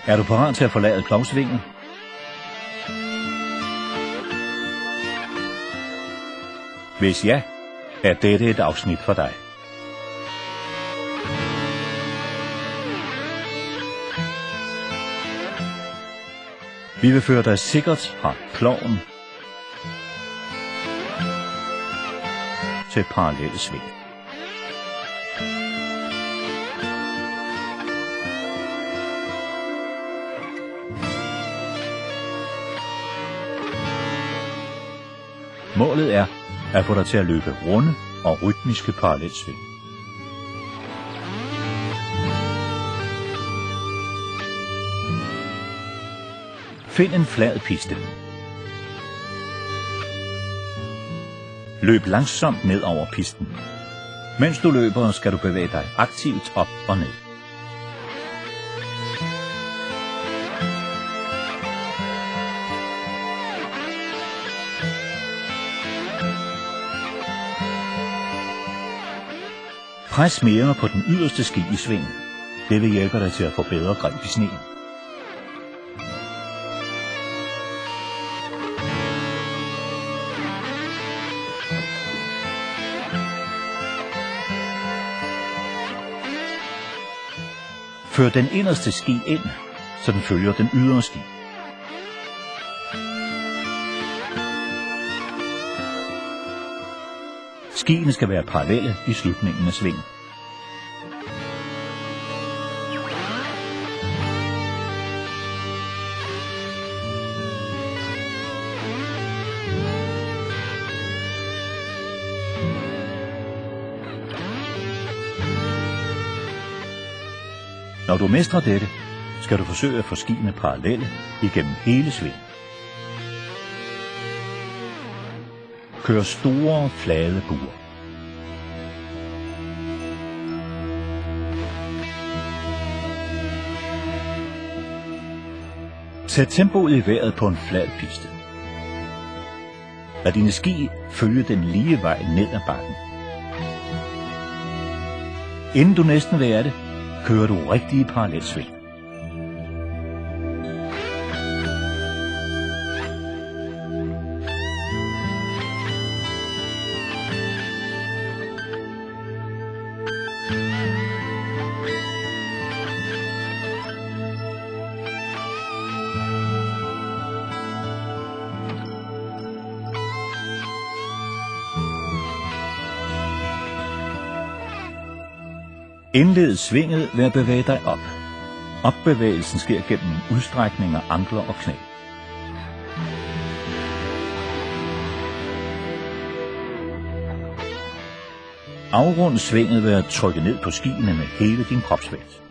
Er du parat til at forlade Klovsvinget? Hvis ja, er dette et afsnit for dig. Vi vil føre dig sikkert fra Kloven til parallelle sving. Målet er at få dig til at løbe runde og rytmiske parallelsving. Find en flad piste. Løb langsomt ned over pisten. Mens du løber, skal du bevæge dig aktivt op og ned. Pres mere på den yderste ski i svingen. Det vil hjælpe dig til at få bedre greb i sneen. Før den inderste ski ind, så den følger den ydre ski. Skiene skal være parallelle i slutningen af svingen. Når du mestrer dette, skal du forsøge at få skiene parallelle igennem hele svingen. Kør store, flade buer. Sæt tempoet i vejret på en flad piste. Lad dine ski følge den lige vej ned ad bakken. Inden du næsten vil af det, kører du rigtige parallelsving. Indled svinget ved at bevæge dig op. Opbevægelsen sker gennem en udstrækning af ankler og knæ. Afrund svinget ved at trykke ned på skiene med hele din kropsvægt.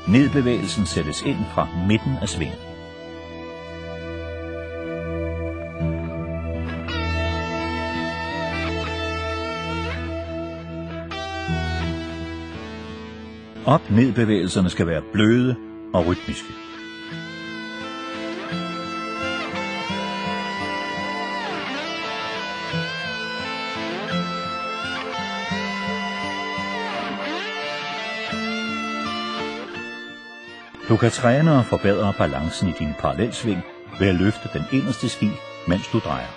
Nedbevægelsen sættes ind fra midten af svingen. Op-ned-bevægelserne skal være bløde og rytmiske. Du kan træne og forbedre balancen i din parallelsving ved at løfte den inderste ski, mens du drejer.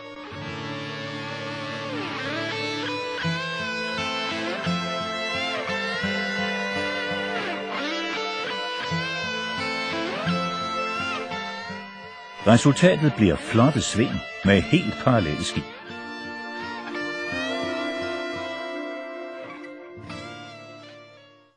Resultatet bliver flotte sving med helt parallelle ski.